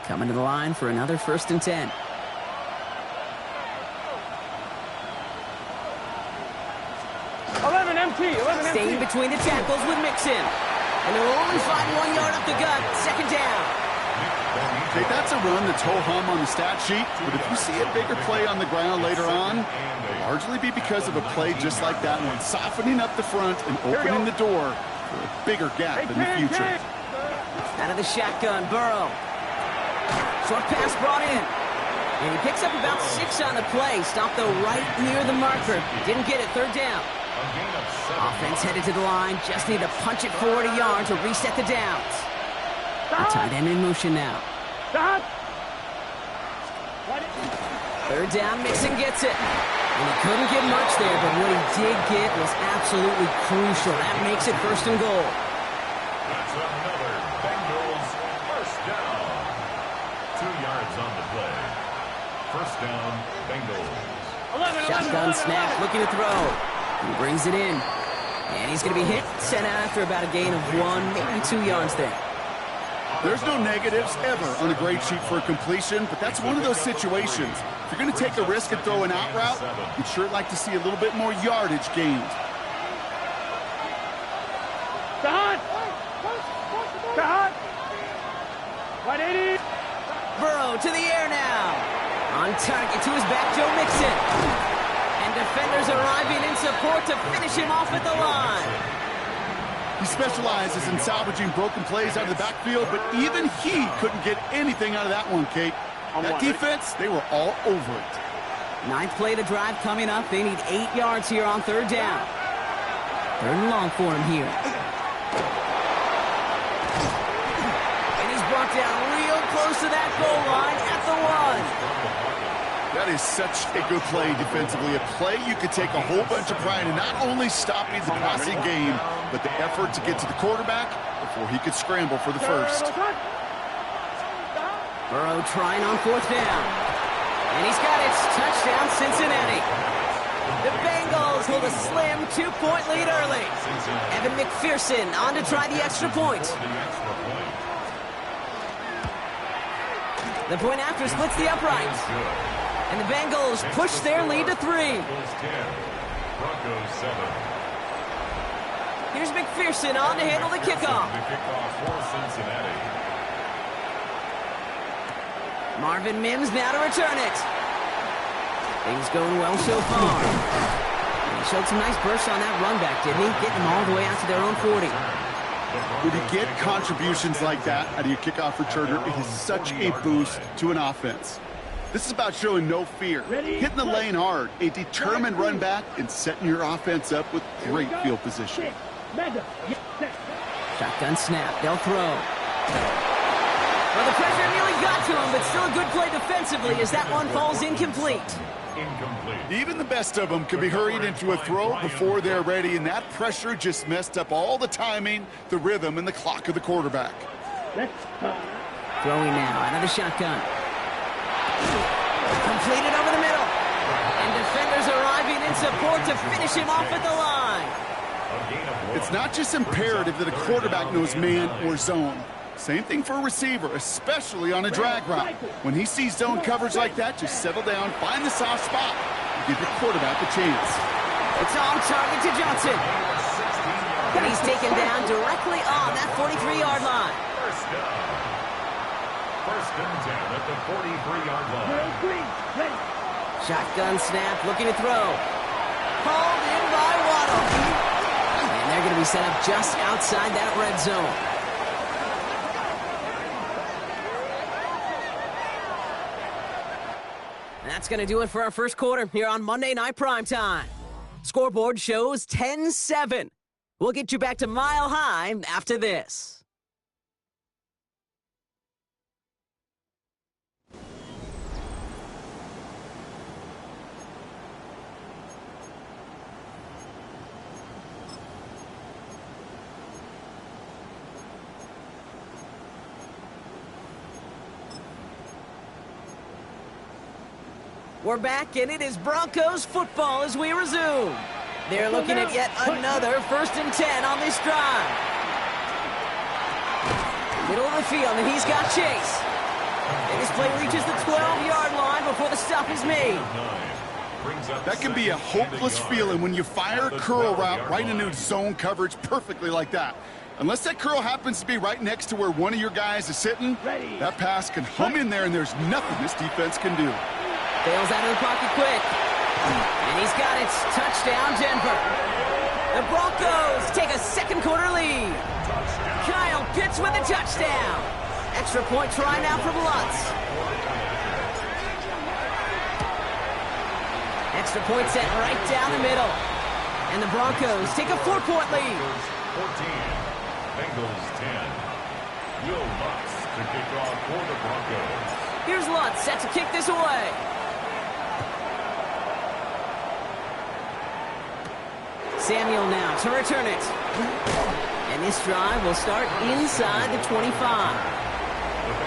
Coming to the line for another 1st and 10. Staying between the tackles with Mixon. And they'll only find 1 yard up the gut. 2nd down. Hey, that's a run that's ho-hum on the stat sheet, but if you see a bigger play on the ground later on, it'll largely be because of a play just like that one, softening up the front and opening the door for a bigger gap in the future. Out of the shotgun, Burrow. Short pass brought in. And he picks up about 6 on the play. Stopped, though, right near the marker. Didn't get it. 3rd down. Offense headed to the line. Just need to punch it forward a yard to reset the downs. The tight end in motion now. 3rd down, Mixon gets it. And he couldn't get much there, but what he did get was absolutely crucial. That makes it 1st and goal. That's another Bengals 1st down. 2 yards on the play. 1st down, Bengals. Shotgun snap, looking to throw. He brings it in. And he's going to be hit, sent out after about a gain of 1, maybe 2 yards there. There's no negatives ever on a grade sheet for a completion, but that's one of those situations. If you're going to take a risk and throw an out route, you'd sure like to see a little bit more yardage gained. Burrow to the air now. On target to his back, Joe Mixon. And defenders arriving in support to finish him off at the line. He specializes in salvaging broken plays out of the backfield, but even he couldn't get anything out of that one, Kate. That defense, they were all over it. 9th play of the drive coming up. They need 8 yards here on 3rd down. 3rd and long for him here. And he's brought down real close to that goal line at the 1. That is such a good play defensively. A play you could take a whole bunch of pride in, not only stopping the passing game, but the effort to get to the quarterback before he could scramble for the first. Burrow trying on 4th down. And he's got it. Touchdown, Cincinnati. The Bengals hold a slim 2-point lead early. Evan McPherson on to try the extra point. The point after splits the uprights. And the Bengals push their lead to 3. Broncos 7. Here's McPherson on to handle the kickoff. The kickoff for Cincinnati. Marvin Mims now to return it. Things going well so far. He showed some nice bursts on that run back, didn't he? Getting them all the way out to their own 40. When you get contributions like that out of your kickoff returner, it is such a boost to an offense. This is about showing no fear, hitting the lane hard, a determined run back, and setting your offense up with great field position. Shotgun snap. They'll throw. Well, the pressure nearly got to him, but still a good play defensively as that one falls incomplete. Even the best of them could be hurried into a throw before they're ready, and that pressure just messed up all the timing, the rhythm, and the clock of the quarterback. Throwing now out of the shotgun. Completed over the middle. And defenders arriving in support to finish him off at the line. It's not just imperative that a quarterback knows man or zone. Same thing for a receiver, especially on a drag route. When he sees zone coverage like that, just settle down, find the soft spot, and give your quarterback a chance. It's on target to Johnson. And he's taken down directly on that 43-yard line. First and 10 at the 43-yard line. Shotgun snap, looking to throw. Called in by Waddle. And they're going to be set up just outside that red zone. And that's going to do it for our first quarter here on Monday Night Primetime. Scoreboard shows 10-7. We'll get you back to Mile High after this. We're back, and it is Broncos football as we resume. They're looking at yet another 1st and 10 on this drive. Middle of the field, and he's got Chase. This play reaches the 12-yard line before the stop is made. That can be a hopeless feeling when you fire a curl route right into zone coverage perfectly like that. Unless that curl happens to be right next to where one of your guys is sitting, that pass can hum in there and there's nothing this defense can do. Bails out of the pocket quick. And he's got it. Touchdown, Denver. The Broncos take a second quarter lead. Kyle Pitts with a touchdown. Extra point try now from Lutz. Extra point set right down the middle. And the Broncos take a 4-point lead. 14, Bengals 10. Will Lutz to kick off for the Broncos. Here's Lutz set to kick this away. Samuel now to return it. And this drive will start inside the 25.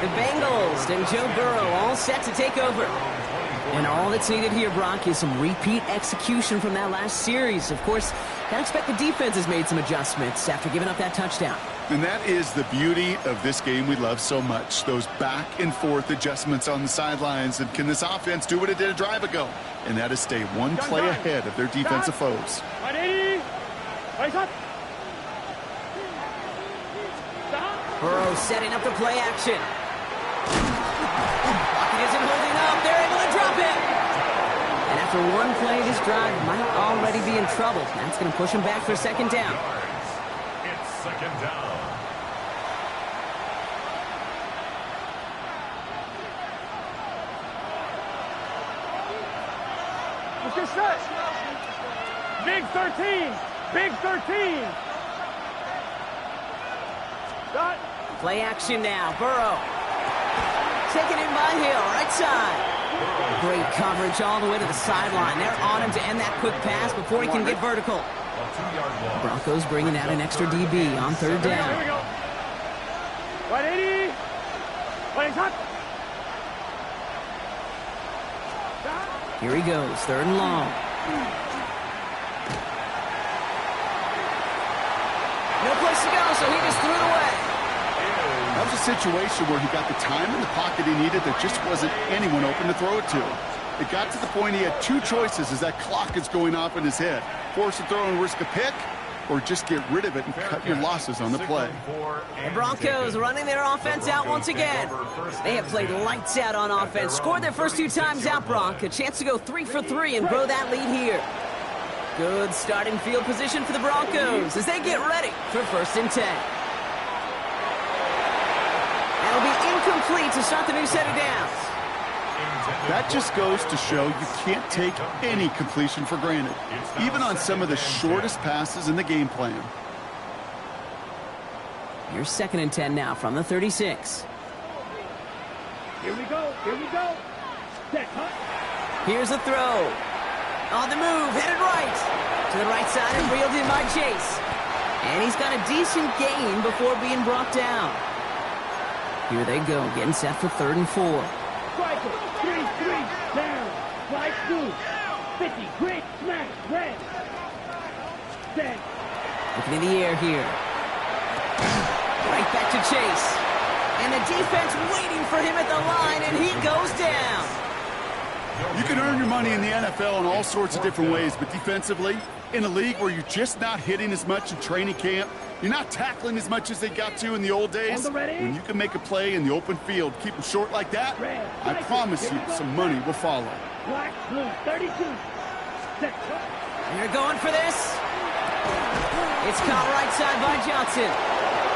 The Bengals and Joe Burrow all set to take over. And all that's needed here, Brock, is some repeat execution from that last series. Of course, I expect the defense has made some adjustments after giving up that touchdown. And that is the beauty of this game we love so much, those back and forth adjustments on the sidelines. And can this offense do what it did a drive ago? And that is stay one play ahead of their defensive foes. Burrow setting up the play action. Pocket isn't holding up. They're able to drop it. And after one play, this drive might already be in trouble. That's going to push him back for second down. It's second down. Big 13. Big 13. Got. Play action now. Burrow. Taken in by Hill, right side. Great coverage all the way to the sideline. They're on him to end that quick pass before he can get vertical. Broncos bringing out an extra DB on third down. Here we go. 180. Playing hot. Here he goes, third and long. No place to go, so he just threw it away. That was a situation where he got the time in the pocket he needed. There just wasn't anyone open to throw it to. It got to the point he had two choices as that clock is going off in his head. Force a throw and risk a pick, or just get rid of it and cut your losses on the play. The Broncos running their offense out once again. They have played lights out on offense. Scored their first 2 times out, Bronc. A chance to go 3 for 3 and grow that lead here. Good starting field position for the Broncos as they get ready for first and 10. That'll be incomplete to start the new set of downs. That just goes to show you can't take any completion for granted, even on some of the shortest passes in the game plan. Here's second and 10 now from the 36. Here we go. Here we go. Set, huh? Here's a throw. On the move, headed right. To the right side and reeled in by Chase. And he's got a decent gain before being brought down. Here they go, getting set for third and 4. Striker. 3-3. Down. Right through. 50. Great smash. Red. Set. Looking in the air here. Right back to Chase. And the defense waiting for him at the line, and he goes down. You can earn your money in the NFL in all sorts of different ways, but defensively, in a league where you're just not hitting as much in training camp, you're not tackling as much as they got to in the old days, when you can make a play in the open field, keep them short like that, I promise you some money will follow. Black, blue, 32. Set. They're going for this. It's caught right side by Johnson.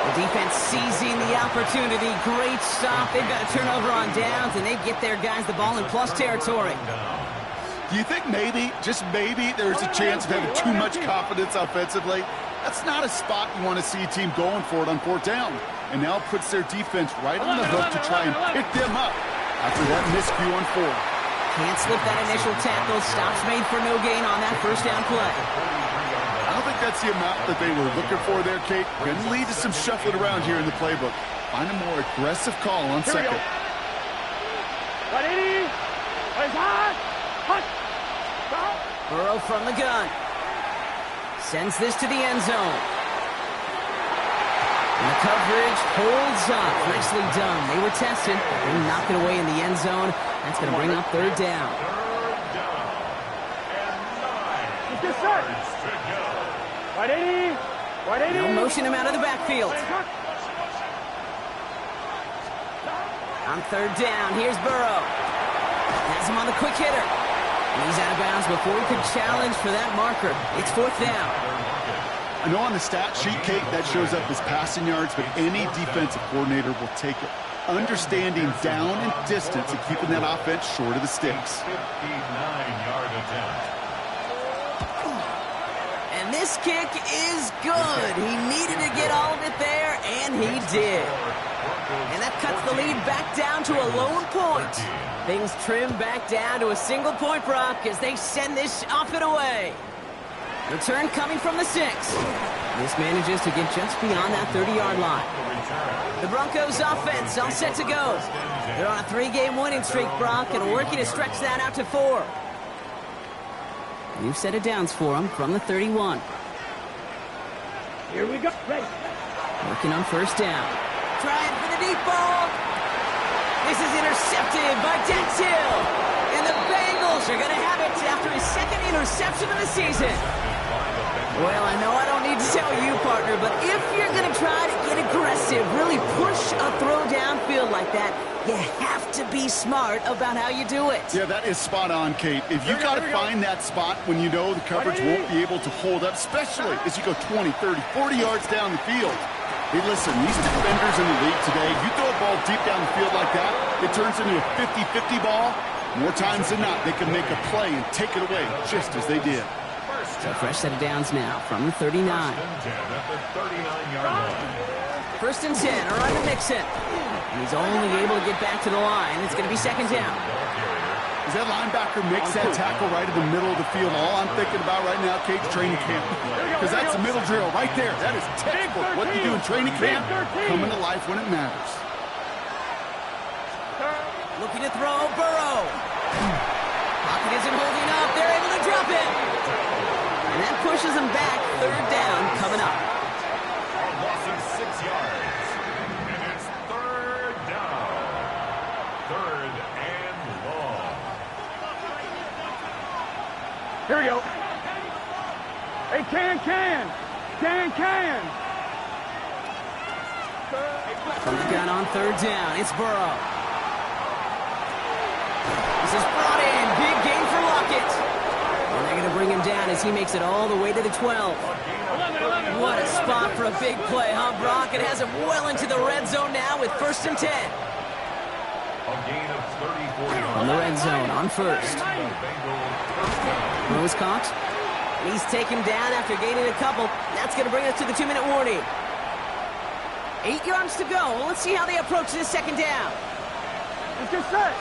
The defense seizing the opportunity. Great stop. They've got a turnover on downs, and they get their guys the ball in plus territory. Do you think maybe, just maybe, there's a chance of having too much confidence offensively? That's not a spot you want to see a team going for it on fourth down. And now it puts their defense right on the hook to try and pick them up after that miscue on 4. Can't slip that initial tackle. Stops made for no gain on that first down play. I don't think that's the amount that they were looking for there, Kate. Going to lead to some shuffling around here in the playbook. Find a more aggressive call on second. 180. Hot. Hot. Burrow from the gun. Sends this to the end zone. And the coverage holds up. Nicely done. They were tested. They knock it away in the end zone. That's going to bring up third down. Get set. Right 80. Right 80. They'll motion him out of the backfield. On third down, here's Burrow. Has him on the quick hitter. And he's out of bounds before he could challenge for that marker. It's fourth down. I know on the stat sheet, Kate, that shows up as passing yards, but any defensive coordinator will take it. Understanding down and distance and keeping that offense short of the sticks. 59-yard attempt. And this kick is good. He needed to get all of it there, and he did. And that cuts the lead back down to a lone point. Things trim back down to a single point, Brock, as they send this off and away. Return coming from the 6. This manages to get just beyond that 30-yard line. The Broncos offense all set to go. They're on a 3-game winning streak, Brock, and working to stretch that out to 4. New set of downs for them from the 31. Here we go. Ready. Working on first down. Trying for the deep ball. This is intercepted by Dentil. And the Bengals are going to have it after his second interception of the season. Well, I know I don't need to tell you, partner, but if you're going to try to get aggressive, really push a throw downfield like that, you have to be smart about how you do it. Yeah, that is spot on, Kate. If you got to find that spot when you know the coverage won't be able to hold up, especially as you go 20, 30, 40 yards down the field. Hey, listen, these defenders in the league today, you throw a ball deep down the field like that, it turns into a 50-50 ball. More times than not, they can make a play and take it away just as they did. So a fresh set of downs now from the 39. First and 10, around to Mixon. And he's only able to get back to the line. It's going to be second down. As that linebacker makes that tackle right in the middle of the field, all I'm thinking about right now, Kate's training camp. Because that's a middle drill right there. That is textbook. What you do in training camp, coming to life when it matters. Looking to throw, Burrow. Pocket isn't holding up. They're able to drop it. And that pushes him back. Third down coming up. Loss of 6 yards. And it's third down. Third and long. Here we go. Hey, can. From the gun on third down, it's Burrow. This is brought in. Big gain for Lockett. And they're going to bring him down as he makes it all the way to the 12. What a spot for a big play, huh, Brock? It has him well into the red zone now with first and 10. A gain of 34 yards. On the red zone on first. Rose caught. And he's taken down after gaining a couple. That's going to bring us to the 2-minute warning. 8 yards to go. Let's see how they approach this second down. Let's get set.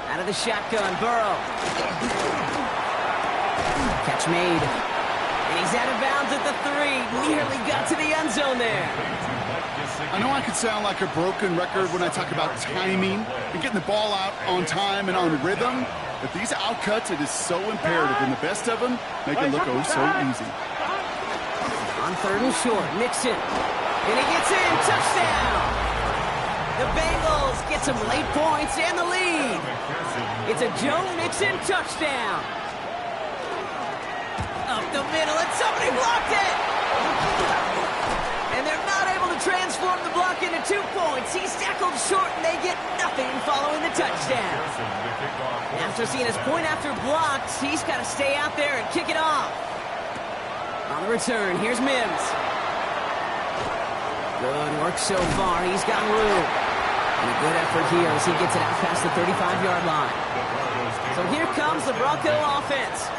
Out of the shotgun, Burrow. Catch made. And he's out of bounds at the 3. Nearly got to the end zone there. I know I could sound like a broken record when I talk about timing and getting the ball out on time and on rhythm, but these outcuts, it is so imperative, and the best of them make it look oh so easy. On third and short, Mixon. And he gets in. Touchdown! The Bengals get some late points and the lead. It's a Joe Mixon touchdown. Up the middle, and somebody blocked it! And they're not able to transform the block into 2 points. He's tackled short, and they get nothing following the touchdown. After seeing his point after blocked, he's got to stay out there and kick it off. On the return, here's Mims. Good work so far. He's got room. And a good effort here as he gets it out past the 35-yard line. So here comes the Bronco offense.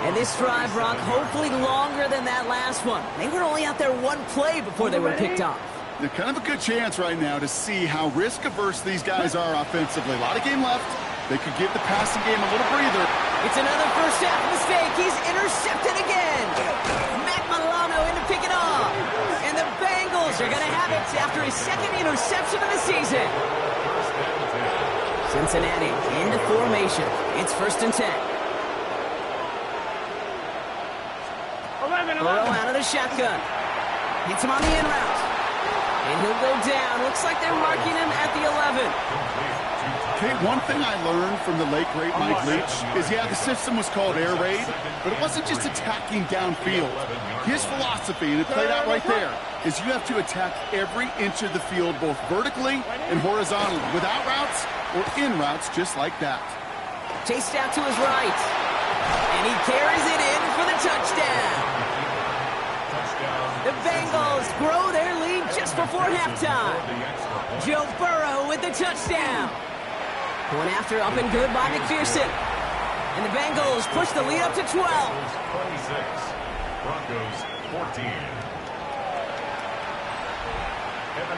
And this drive, Brock, hopefully longer than that last one. They were only out there 1 play before they were picked off. They're kind of a good chance right now to see how risk-averse these guys are offensively. A lot of game left. They could give the passing game a little breather. It's another first half mistake. He's intercepted again. Matt Milano in to pick it off. And the Bengals are going to have it after his second interception of the season. Cincinnati into formation. It's first and 10. 11. Burrow out of the shotgun. Hits him on the in route. And he'll go down. Looks like they're marking him at the 11. Okay, one thing I learned from the late, great Mike Leach is, yeah, the system was called air raid, but it wasn't just attacking downfield. His philosophy, and it played out right there, is you have to attack every inch of the field, both vertically and horizontally, without routes or in routes, just like that. Chased out to his right. And he carries it in for the touchdown. The Bengals grow their lead just before halftime. Joe Burrow with the touchdown. Going after up and good by McPherson. And the Bengals push the lead up to 12. 26. Broncos 14.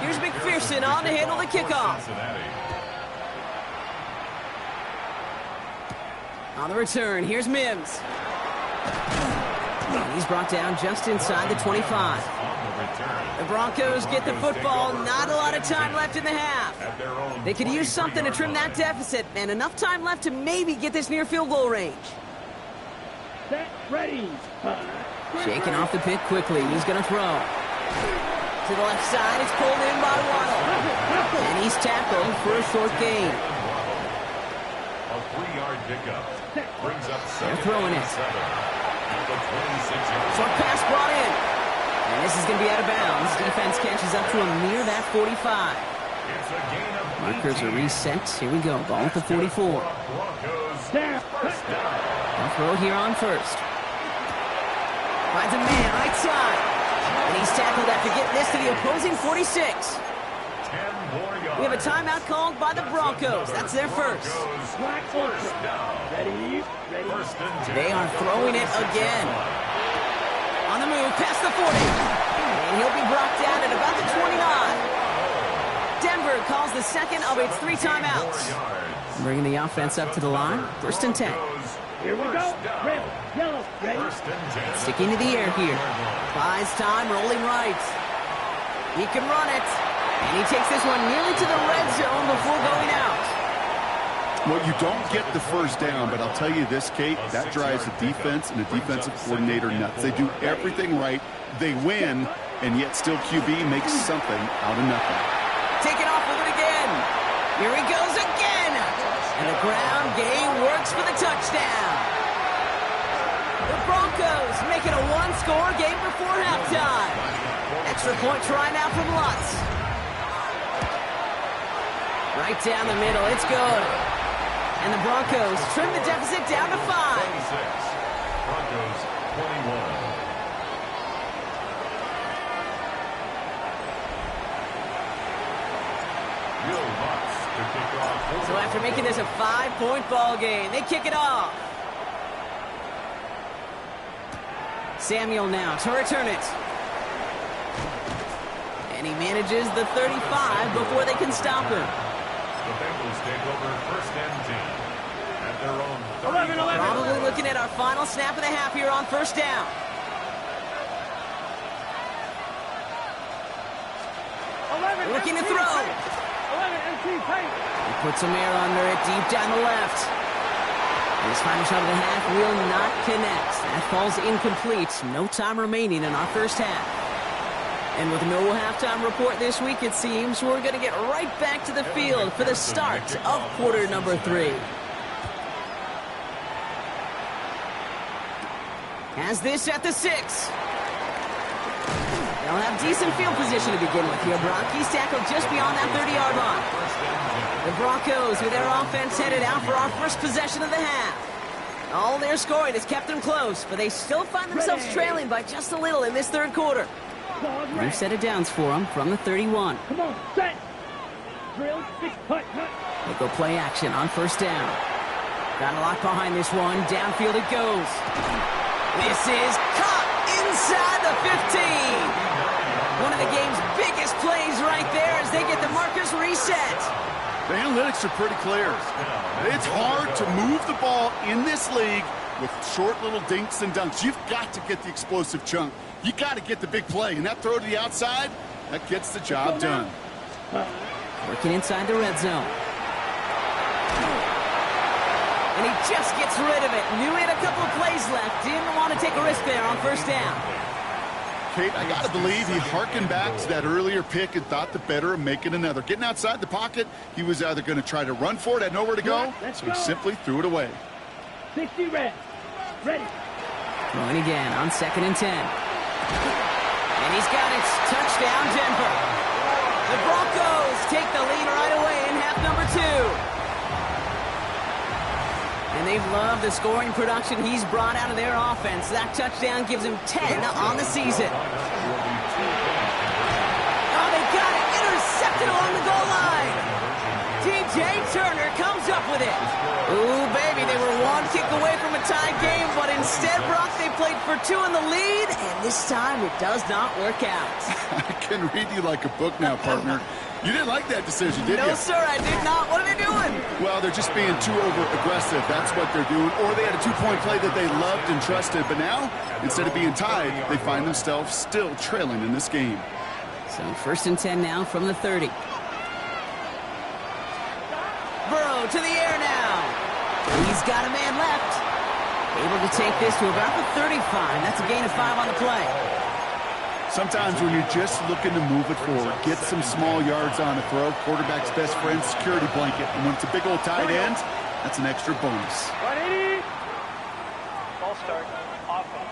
Here's McPherson on to handle the kickoff. On the return, here's Mims. And he's brought down just inside the 25. The Broncos get the football. Not a lot of time left in the half. They could use something to trim that deficit, and enough time left to maybe get this near field goal range. Set, ready. Shaking off the pick quickly. He's going to throw. To the left side, it's pulled in by Waddle. And he's tackled for a short gain. A 3-yard pickup. Brings up They're throwing it. 7. At the 26. Short pass brought in. And this is going to be out of bounds. Defense catches up to him near that 45. It's a gain of Markers are reset. Here we go. Ball at the 44. Broncos. Down. They'll throw here on first. Finds a man right side. And he's tackled after getting this to the opposing 46. 10 more yards. We have a timeout called by the Broncos. That's their first. Black ultra. Ready. Ready. They are throwing it again. On the move, past the 40. And he'll be brought down at about the 29. Denver calls the second of its 3 timeouts. Bringing the offense up to the line. First and 10. Here we go. Red, yellow, ready. Sticking to the air here. Buys time, rolling right. He can run it. And he takes this one nearly to the red zone before going out. Well, you don't get the first down, but I'll tell you this, Kate, that drives the defense and the defensive coordinator nuts. They do everything right. They win, and yet still QB makes something out of nothing. Taking off with it again. Here he goes again. And the ground game works for the touchdown. The Broncos make it a 1-score game before halftime. Extra point try now from Lutz. Right down the middle. It's good. And the Broncos trim the deficit down to 5. 26. Broncos 21. So after making this a 5-point ball game, they kick it off. Samuel now to return it. And he manages the 35 before they can stop him. The Bengals take over first and 10 at their own 11. Probably looking at our final snap of the half here on first down. 11. Looking to throw. 11 MC paint. He puts some air under it deep down the left. And his final shot of the half will not connect. That falls incomplete. No time remaining in our first half. And with no halftime report this week, it seems we're going to get right back to the field for the start of quarter number 3. Has this at the 6. They'll have decent field position to begin with here. Brock, he's tackled just beyond that 30-yard line. The Broncos with their offense headed out for our first possession of the half. All their scoring has kept them close, but they still find themselves trailing by just a little in this third quarter. New set of downs for them from the 31. Come on, set. Drill, 6, cut. They go play action on first down. Got a lot behind this one. Downfield it goes. This is caught inside the 15. One of the game's biggest plays right there as they get the markers reset. The analytics are pretty clear. It's hard to move the ball in this league with short little dinks and dunks. You've got to get the explosive chunk. You got to get the big play. And that throw to the outside, that gets the job done. Working inside the red zone. And he just gets rid of it. Knew he had a couple of plays left. Didn't want to take a risk there on first down. Kate, I got to believe he harkened back to that earlier pick and thought the better of making another. Getting outside the pocket, he was either going to try to run for it, had nowhere to go, so he simply threw it away. 60 red. Ready. Throwing again on 2nd and 10. And he's got it. Touchdown, Denver. The Broncos take the lead right away in half number 2. And they've loved the scoring production he's brought out of their offense. That touchdown gives him 10 on the season. Oh, they got it. Intercepted along the goal line. DJ Turner comes up with it. Ooh, baby, they were one kick away from a tie game, but instead, Brock, they played for 2 in the lead, and this time it does not work out. I can read you like a book now, partner. You didn't like that decision, did you? No, sir, I did not. What are they doing? Well, they're just being too over-aggressive. That's what they're doing. Or they had a 2-point play that they loved and trusted. But now, instead of being tied, they find themselves still trailing in this game. So 1st and 10 now from the 30. Burrow to the air now. He's got a man left. Able to take this to about the 35. That's a gain of 5 on the play. Sometimes when you're just looking to move it forward, get some small yards on a throw, quarterback's best friend, security blanket. And when it's a big old tight end, that's an extra bonus. 180. False start. Offense.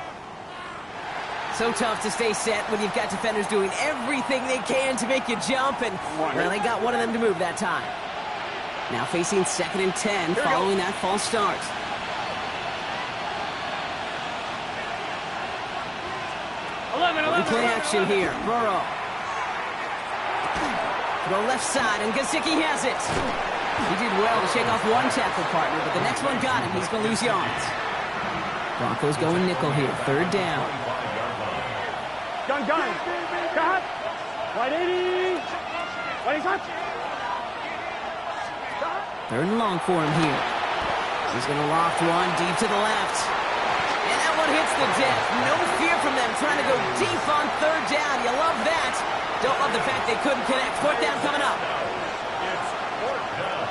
So tough to stay set when you've got defenders doing everything they can to make you jump. And, well, they got one of them to move that time. Now facing 2nd and 10 following that false start. Play action here. Burrow. Throw left side, and Gesicki has it. He did well to shake off one tackle partner, but the next one got him. He's going to lose yards. Broncos going nickel here. 3rd down. Gun. Cut. 180. 180. 3rd and long for him here. He's going to loft one deep to the left. And that one hits the deck. No fear from them trying to go deep on 3rd down. You love that. Don't love the fact they couldn't connect. 4th down coming up. It's 4th down.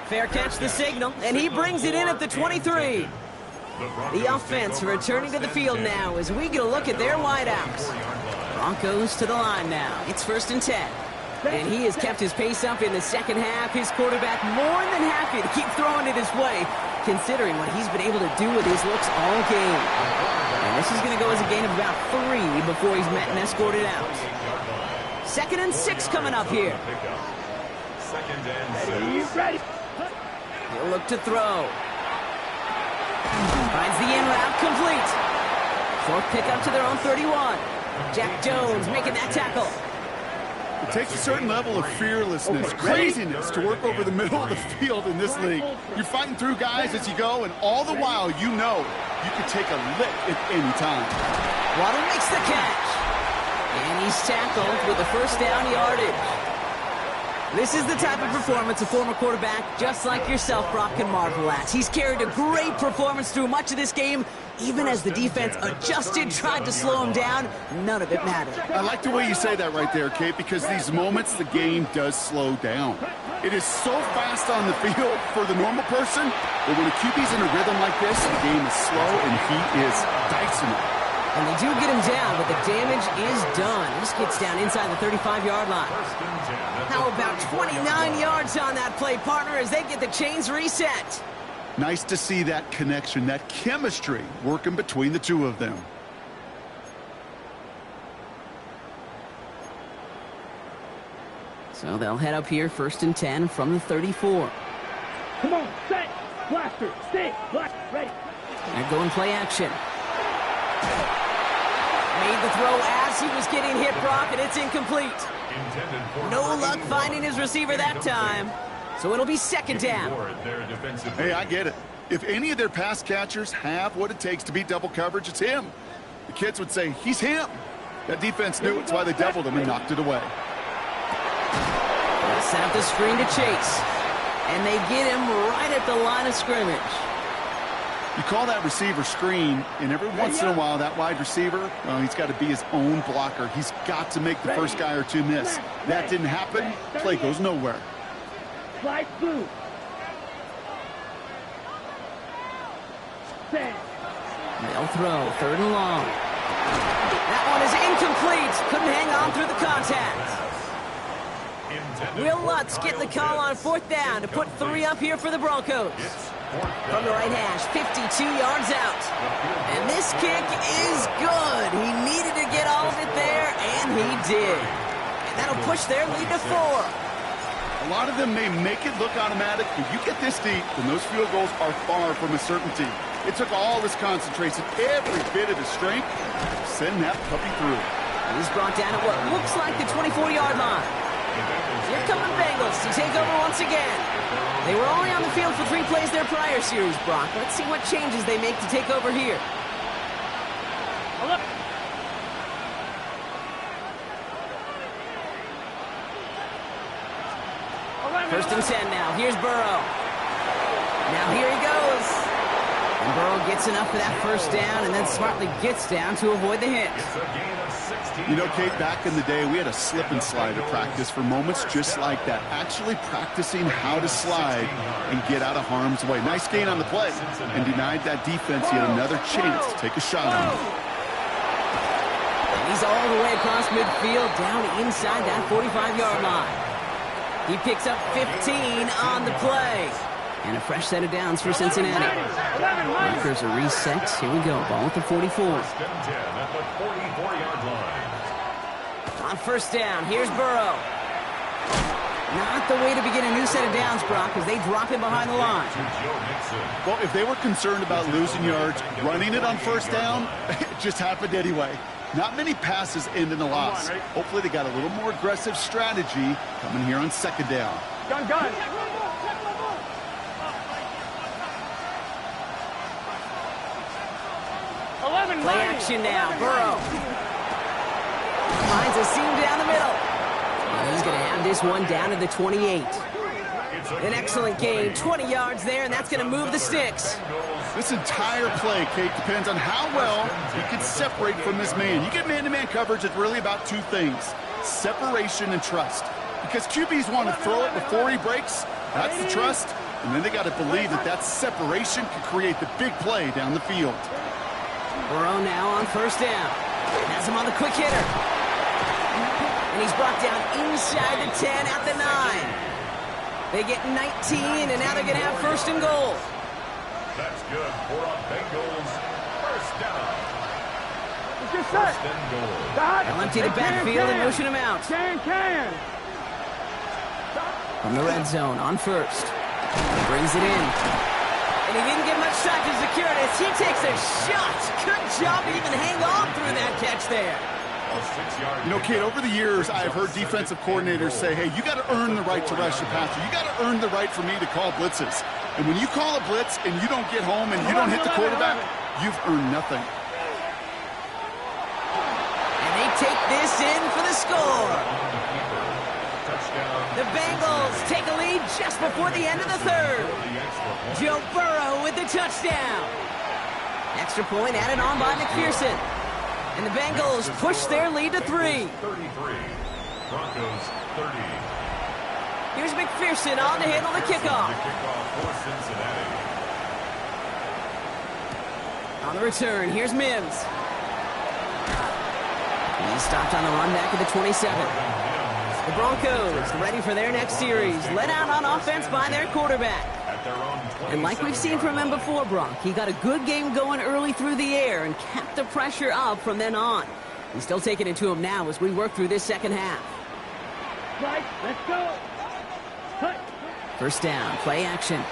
Fair catch the signal, and he brings it in at the 23. The offense returning to the field now as we get a look at their wideouts. Broncos to the line now. It's 1st and 10. And he has kept his pace up in the 2nd half. His quarterback more than happy to keep throwing it his way, considering what he's been able to do with his looks all game. And this is going to go as a gain of about 3 before he's met and escorted out. 2nd and 6 coming up here. 2nd and 6. Ready. He'll look to throw. Finds the in route complete. 4th pickup to their own 31. Jack Jones making that tackle. It takes a certain level of fearlessness, craziness to work over the middle of the field in this league. You're fighting through guys as you go, and all the while you know you can take a lick at any time. Waddle makes the catch. And he's tackled with the 1st down yardage. This is the type of performance a former quarterback just like yourself, Brock, can marvel at. He's carried a great performance through much of this game. Even as the defense adjusted, tried to slow him down, none of it mattered. I like the way you say that right there, Kate, because these moments the game does slow down. It is so fast on the field for the normal person, but when a QB's in a rhythm like this, the game is slow and he is dicing it. And they do get him down, but the damage is done. This gets down inside the 35-yard line. How about 29 yards on that play, partner, as they get the chains reset? Nice to see that connection, that chemistry working between the two of them. So they'll head up here, 1st and 10 from the 34. Come on, set. Blaster, stay, black, ready. They're going play action. Made the throw as he was getting hit, Brock, and it's incomplete. No luck finding his receiver that time. So it'll be 2nd down. Hey, I get it. If any of their pass catchers have what it takes to beat double coverage, it's him. The kids would say, he's him. That defense knew it's why they doubled him and knocked it away. They'll set up the screen to chase. And they get him right at the line of scrimmage. You call that receiver screen, and every once in a while, that wide receiver, well, he's got to be his own blocker. He's got to make the first guy or two miss. That didn't happen. Play goes nowhere. Slide blue. Set. They'll throw, 3rd and long. That one is incomplete. Couldn't hang on through the contact. Will Lutz getting the call on 4th down to put 3 up here for the Broncos. From the right hash, 52 yards out. And this kick is good. He needed to get all of it there, and he did. And that'll push their lead to 4. A lot of them may make it look automatic, but you get this deep, and those field goals are far from a certainty. It took all his concentration, every bit of his strength, to send that puppy through. He's brought down at what looks like the 24-yard line. Here come the Bengals to take over once again. They were only on the field for 3 plays their prior series, Brock. Let's see what changes they make to take over here. First and 10 now. Here's Burrow. Now here he goes. And Burrow gets enough for that first down and then smartly gets down to avoid the hit. You know, Kate, back in the day, we had a slip and slide at practice for moments just like that. Actually practicing how to slide and get out of harm's way. Nice gain on the play and denied that defense yet another chance to take a shot on him. He's all the way across midfield down inside that 45-yard line. He picks up 15 on the play. And a fresh set of downs for Cincinnati. Markers are reset. Here we go. Ball at the 44. On 1st down, here's Burrow. Not the way to begin a new set of downs, Brock, because they drop him behind the line. Well, if they were concerned about losing yards, running it on 1st down, it just happened anyway. Not many passes end in a loss. Hopefully they got a little more aggressive strategy coming here on 2nd down. Gun. Play action now. Burrow finds a seam down the middle. And he's going to have this one down to the 28. An excellent gain. 20 yards there, and that's going to move the sticks. This entire play, Kate, depends on how well he can separate from his man. You get man-to-man coverage, it's really about 2 things. Separation and trust. Because QBs want to throw it before he breaks. That's the trust. And then they got to believe that that separation can create the big play down the field. Burrow now on 1st down. Has him on the quick hitter. And he's brought down inside the 10 at the 9. They get 19, and now they're going to have 1st and goal. That's good for a Bengals 1st down. It's set. 1st and goal. They'll empty the backfield and motion him out. Can. From the red zone on 1st. Brings it in. And he didn't get much time to secure it as he takes a shot. Good job to even hang on through that catch there. You know, Kate, over the years, I've heard defensive coordinators say, hey, you got to earn the right to rush your passer. You got to earn the right for me to call blitzes. And when you call a blitz and you don't get home and you don't hit the quarterback, you've earned nothing. And they take this in for the score. The Bengals take a lead just before the end of the 3rd. Joe Burrow with the touchdown. Extra point added on by McPherson. And the Bengals push their lead to 3. 33. Broncos 30. Here's McPherson on to handle the kickoff. On the return, here's Mims. He's stopped on the run back at the 27. The Broncos ready for their next series, led out on offense by their quarterback. And like we've seen from him before, Brock, he got a good game going early through the air and kept the pressure up from then on. He's still taking it to him now as we work through this 2nd half. Right, let's go. Cut. 1st down, play action.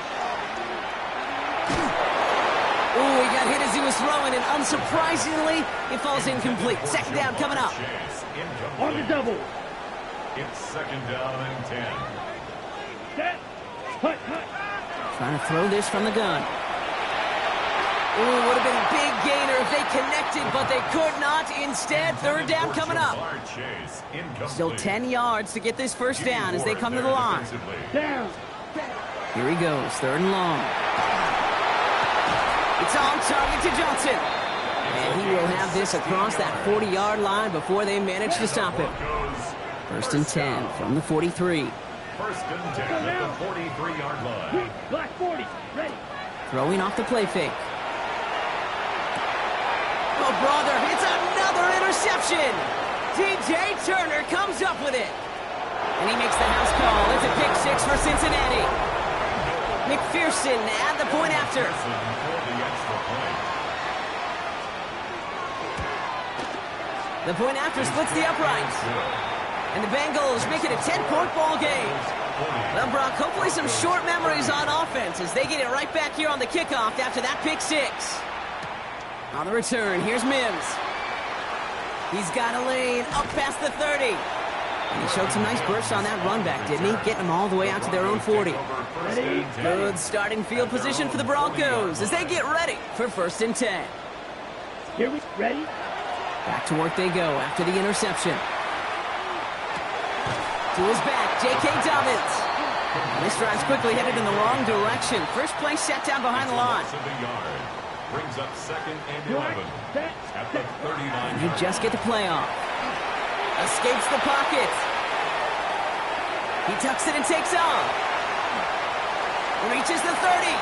Ooh, he got hit as he was throwing, and unsurprisingly, it falls incomplete. 2nd down coming up. On the double. It's 2nd down and 10. Set. Cut. Trying to throw this from the gun. Ooh, would have been a big gainer if they connected, but they could not. Instead, 3rd down coming up. Still 10 yards to get this 1st down as they come to the line. Down. Here he goes, 3rd and long. It's on target to Johnson. And he will have this across that 40-yard line before they manage to stop him. 1st and 10 from the 43. 1st and 10 at the 43-yard line. Black 40, ready. Throwing off the play fake. Oh, brother, it's another interception. DJ Turner comes up with it. And he makes the house call. It's a pick six for Cincinnati. McPherson at the point after. The point after splits the uprights. And the Bengals make it a 10-point ball game. Well, Brock, hopefully some short memories on offense as they get it right back here on the kickoff after that pick six. On the return, here's Mims. He's got a lane up past the 30. And he showed some nice bursts on that run back, didn't he? Getting them all the way out to their own 40. Good starting field position for the Broncos as they get ready for 1st and 10. Here we ready? Back to work they go after the interception. To his back, J.K. Dobbins. And this drive's quickly headed in the wrong direction. First play set down behind the line. Brings up 2nd and 11 at the 39. You just get the play off. Escapes the pocket. He tucks it and takes off. Reaches the 30.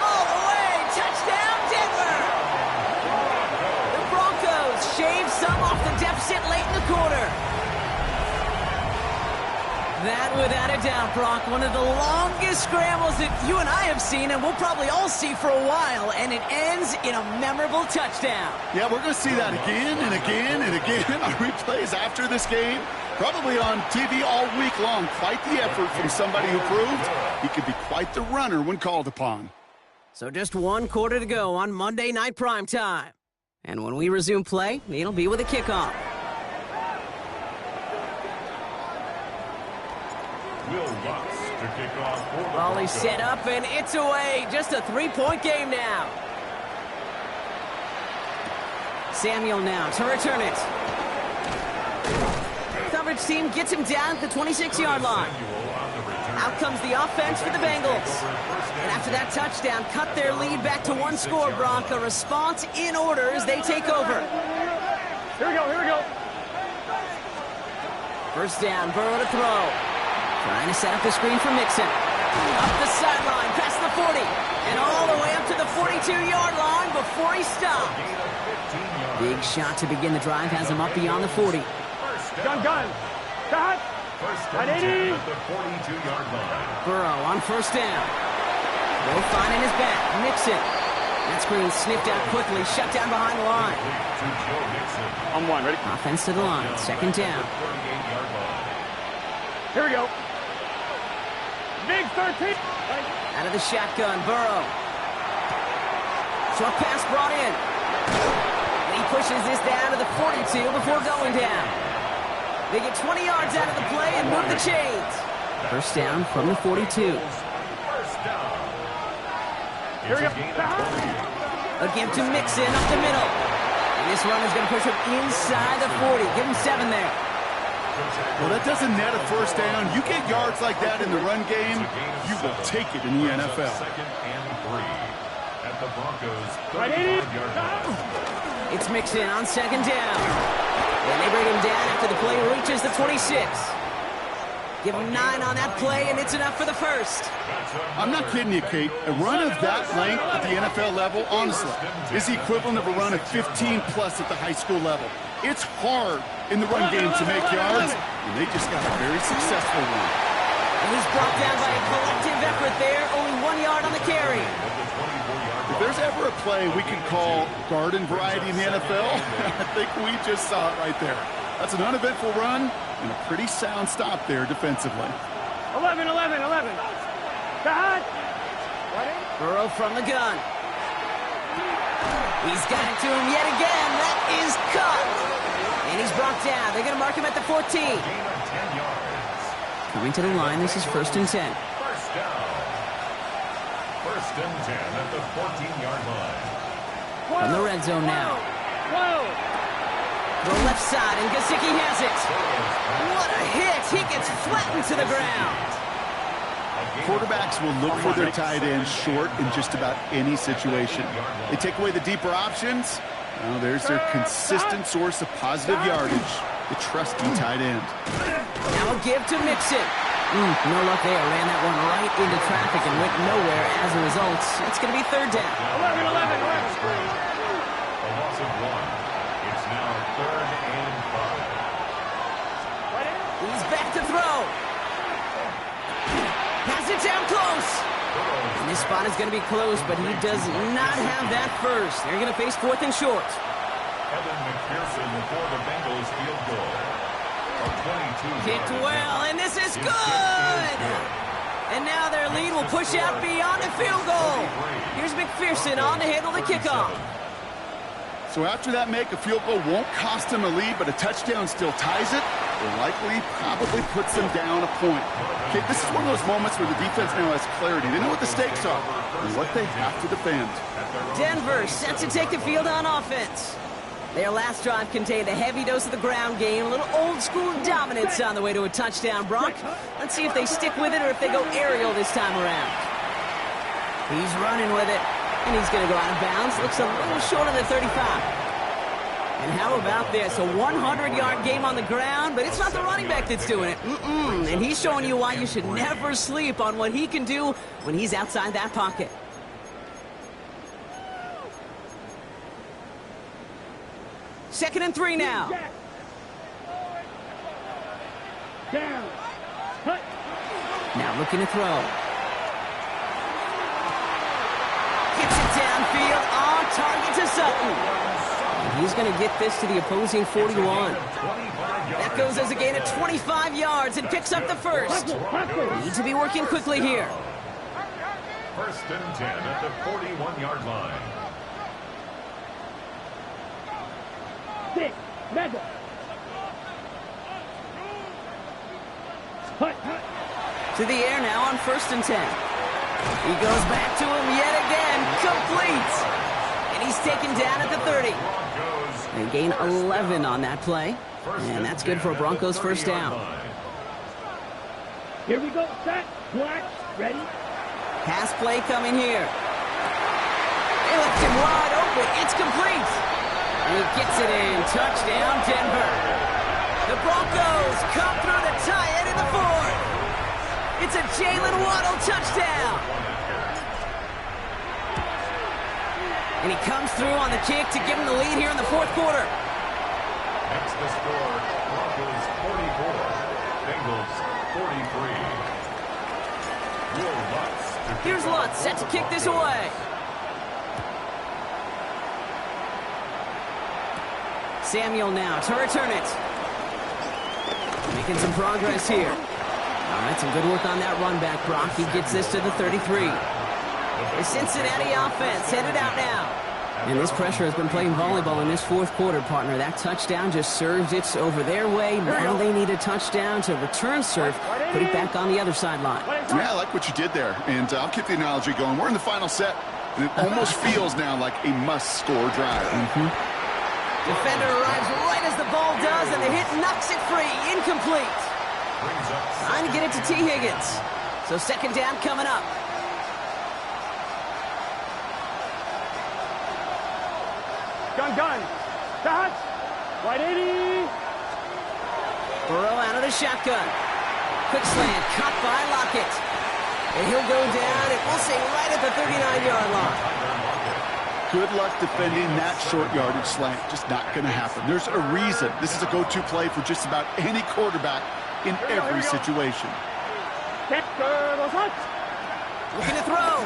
All the way. Touchdown, Denver. The Broncos shave some off the deficit late in the quarter. That, without a doubt, Brock, one of the longest scrambles that you and I have seen, and we'll probably all see for a while, and it ends in a memorable touchdown. Yeah, we're going to see that again and again and again on replays after this game. Probably on TV all week long. Quite the effort from somebody who proved he could be quite the runner when called upon. So just 1 quarter to go on Monday Night Primetime. And when we resume play, it'll be with a kickoff. To kick off for the Ball is Broncos. set up, and it's away. Just a 3-point game now. Samuel now to return it. Coverage team gets him down at the 26-yard line. Out comes the offense for the Bengals. And after that touchdown, cut their lead back to 1 score, Brock. A response in order as they take over. Here we go, here we go. First down, Burrow to throw. Trying to set up the screen for Mixon. Up the sideline, past the 40. And all the way up to the 42-yard line before he stopped. Big shot to begin the drive has him up beyond the 40. Gun. Cut. First and 10 at the 42-yard line. Burrow on first down. No fine in his back. Mixon. That screen sniffed out quickly, shut down behind the line. To Joe Mixon. On 1, ready? Offense to the line, 2nd down. 38-yard line. Here we go. Big 13. Out of the shotgun, Burrow. Short pass brought in. And he pushes this down to the 42 before going down. They get 20 yards out of the play and move the chains. First down from the 42. First down. Here we go. A give to Mixon up the middle. And this run is going to push him inside the 40. Give him 7 there. Well, that doesn't net a first down. You get yards like that in the run game, you will take it in the NFL. 2nd and 3 at the Broncos 35-yard line. It's Mixon on 2nd down. And they bring him down after the play reaches the 26. Give him 9 on that play, and it's enough for the first. I'm not kidding you, Kate. A run of that length at the NFL level, honestly, is the equivalent of a run of 15-plus at the high school level. It's hard in the run game to make yards, and they just got a very successful one. And he's brought down by a collective effort there, only 1 yard on the carry. If there's ever a play we can call garden variety in the NFL, I think we just saw it right there. That's an uneventful run and a pretty sound stop there defensively. 11. Cut. Burrow from the gun. He's got it to him yet again. That is caught. And he's brought down. They're going to mark him at the 14. Gain of 10 yards. Coming to the line, this is 1st and 10. First down. 1st and 10 at the 14-yard line. From the red zone now. 12. The left side, and Gesicki has it. What a hit. He gets flattened to the ground. Quarterbacks will look for their tight ends short in just about any situation. They take away the deeper options. Well, there's their consistent source of positive yardage, the trusty tight end. Now a give to Mixon. No luck there. Ran that one right into traffic and went nowhere as a result. It's going to be third down. 11. A loss of 1. It's now 3rd and 5. He's back to throw. Has it down close. And this spot is going to be close, but he does not have that first. They're going to face 4th and short. Evan McPherson for the Bengals field goal. Kicked well, and this is good! And now their lead will push out beyond the field goal. Here's McPherson on to handle the kickoff. So after that make, a field goal won't cost them a lead, but a touchdown still ties it, or likely probably puts them down a point. Okay, this is one of those moments where the defense now has clarity. They know what the stakes are and what they have to defend. Denver set to take the field on offense. Their last drive contained a heavy dose of the ground game, a little old-school dominance on the way to a touchdown, Brock. Let's see if they stick with it or if they go aerial this time around. He's running with it, and he's going to go out of bounds. Looks a little short of the 35. And how about this? A 100-yard game on the ground, but it's not the running back that's doing it. And he's showing you why you should never sleep on what he can do when he's outside that pocket. Second and 3 now. Down. Cut. Now looking to throw. Gets it downfield on target to Sutton. And he's going to get this to the opposing 41. That goes as a gain of 25 yards and picks up the first. Need to be working quickly here. 1st and 10 at the 41-yard line. Stick. Mega. Cut. To the air now on 1st and 10. He goes back to him yet again. Complete. And he's taken down at the 30. They gain 11 on that play. And that's good for a Broncos first down. Here we go. Set. Black. Ready. Pass play coming here. They left him wide open. It's complete. And he gets it in. Touchdown, Denver. The Broncos come through to tie it in the 4th. It's a Jalen Waddle touchdown. And he comes through on the kick to give him the lead here in the 4th quarter. Next the score, Broncos 44, Bengals 43. Will Lutz. Here's Lutz set to kick this away. Samuel now to return it. Making some progress here. All right, some good work on that run back, Brock. He gets this to the 33. The Cincinnati offense headed out now. And this pressure has been playing volleyball in this 4th quarter, partner. That touchdown just served it over their way. Now they need a touchdown to return serve, put it back on the other sideline. Yeah, I like what you did there. And I'll keep the analogy going. We're in the final set, and it almost feels now like a must-score drive. Defender arrives right as the ball does, and the hit knocks it free. Incomplete. Trying to get it to T. Higgins. So 2nd down coming up. Gun. Dodge. Wide 80. Burrow out of the shotgun. Quick slant, caught by Lockett. And he'll go down, and we'll say right at the 39-yard line. Good luck defending that short yardage slant. Just not going to happen. There's a reason. This is a go-to play for just about any quarterback in every situation. Looking to throw.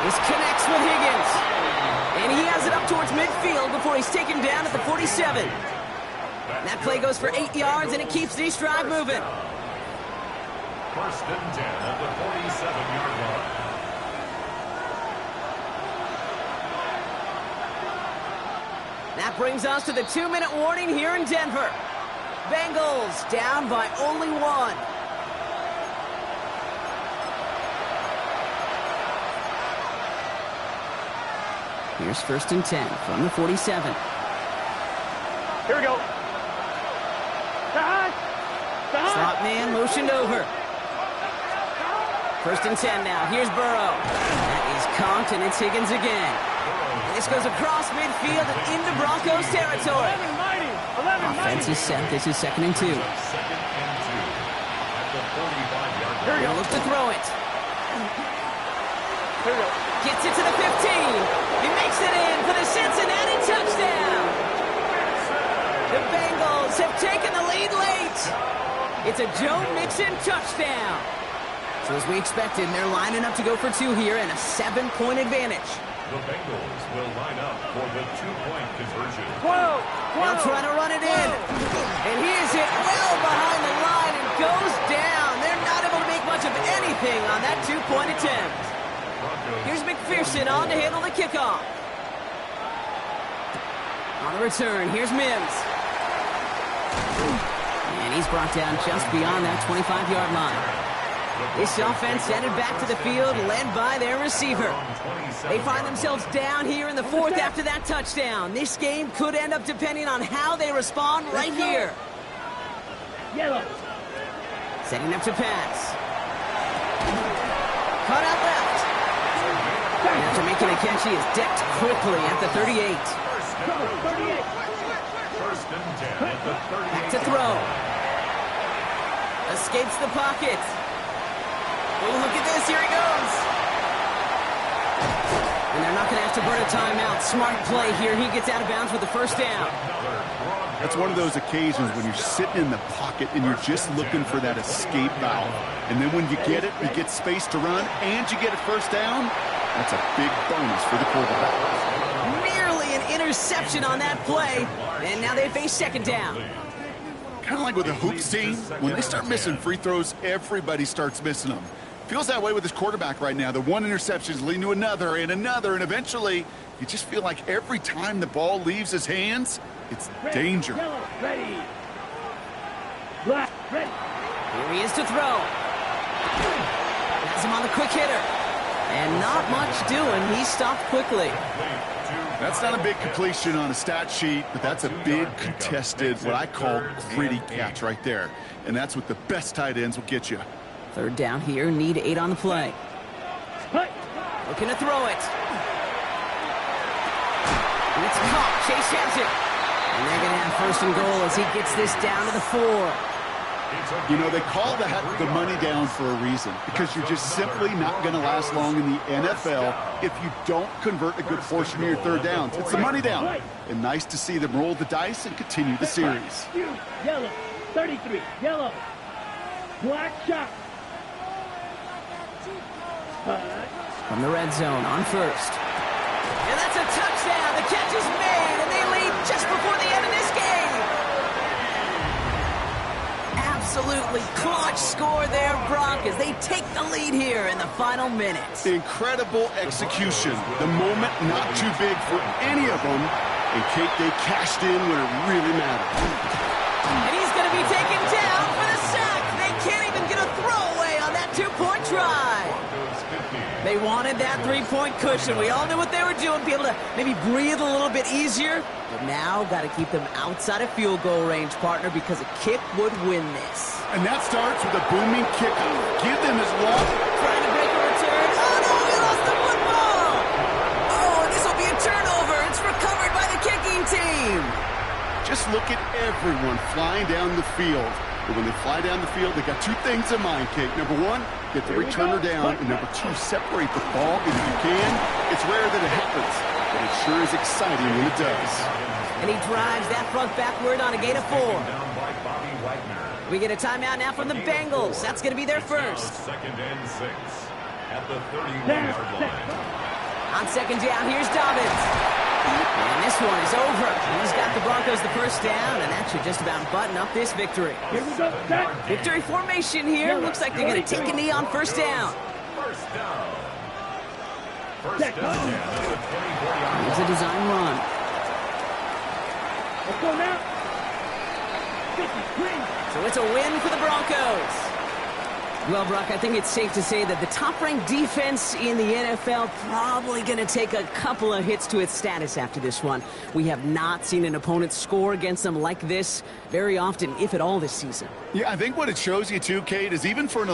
This connects with Higgins. And he has it up towards midfield before he's taken down at the 47. That play goes for 8 yards, and it keeps this drive moving. 1st and 10 at the 47-yard line. That brings us to the 2-minute warning here in Denver. Bengals down by only 1. Here's 1st and 10 from the 47. Here we go. Slot man motioned over. 1st and 10 now. Here's Burrow. That is conked, and it's Higgins again. This goes across midfield and into Broncos territory. Offense is set. This is 2nd and 2. 2nd and 2 at the 45-yard line. He'll look to throw it. Here we go. Gets it to the 15. He makes it in for the Cincinnati touchdown. The Bengals have taken the lead late. It's a Joe Mixon touchdown. So as we expected, they're lining up to go for two here and a 7-point advantage. The Bengals will line up for the 2-point conversion. They'll try to run it in. And he is hit well behind the line and goes down. They're not able to make much of anything on that 2-point attempt. Here's McPherson on to handle the kickoff. On the return, here's Mims. And he's brought down just beyond that 25-yard line. This offense headed back to the field, led by their receiver. They find themselves down here in the fourth after that touchdown. This game could end up depending on how they respond right here. Yellow. Setting up to pass. Cut out left. And after making a catch, he is decked quickly at the 38. First and 10 at the 38. Back to throw. Escapes the pocket. Oh, look at this. Here he goes. And they're not going to have to burn a timeout. Smart play here. He gets out of bounds with the first down. That's one of those occasions when you're sitting in the pocket and you're just looking for that escape valve. And then when you get it, you get space to run, and you get a first down. That's a big bonus for the quarterback. Nearly an interception on that play. And now they face second down. Kind of like with the hoops team, when they start missing free throws, everybody starts missing them. Feels that way with his quarterback right now. The one interception is leading to another, and eventually you just feel like every time the ball leaves his hands, it's danger. Yellow. Ready. Black. Ready. Here he is to throw. Has him on the quick hitter. And not much doing. He stopped quickly. That's not a big completion on a stat sheet, but that's a big contested, what I call gritty catch right there. And that's what the best tight ends will get you. Third down here. Need 8 on the play. Looking to throw it. And it's caught. Chase has it. And they're going to have first and goal as he gets this down to the 4. You know, they call that the money down for a reason, because you're just simply not going to last long in the NFL if you don't convert a good portion of your third downs. It's the money down. And nice to see them roll the dice and continue the series. Yellow. 33. Yellow. Black shot. From the red zone on first. And that's a touchdown. The catch is made, and they lead just before the end of this game. Absolutely clutch score there, Brock, as they take the lead here in the final minutes. Incredible execution. The moment not too big for any of them. And Kate, they cashed in when it really mattered. And he's going to be taken down for the sack. They can't even get a throwaway on that 2-point try. They wanted that 3-point cushion. We all knew what they were doing, be able to maybe breathe a little bit easier. But now, got to keep them outside of field goal range, partner, because a kick would win this. And that starts with a booming kickoff. Give them his love. Trying to break a return. Oh, no, he lost the football. Oh, this will be a turnover. It's recovered by the kicking team. Just look at everyone flying down the field. But when they fly down the field, they got 2 things in mind, Kate. Number 1, get the returner down. And number 2, separate the ball. And if you can, it's rare that it happens. But it sure is exciting when it does. And he drives that front backward on a gain of 4. We get a timeout now from the Bengals. That's going to be their first. Second and 6 at the 31-yard line. On second down, here's Dobbins. And this one is over. He's got the Broncos the first down, and that should just about button up this victory. Here we go. Set. Victory formation here. Looks like they're going to take a knee on first down. First down. First down at the 24-yard line. It's a design run. Let's go now. 53. So it's a win for the Broncos. Well, Brock, I think it's safe to say that the top-ranked defense in the NFL probably going to take a couple of hits to its status after this one. We have not seen an opponent score against them like this very often, if at all, this season. Yeah, I think what it shows you, too, Kate, is even for an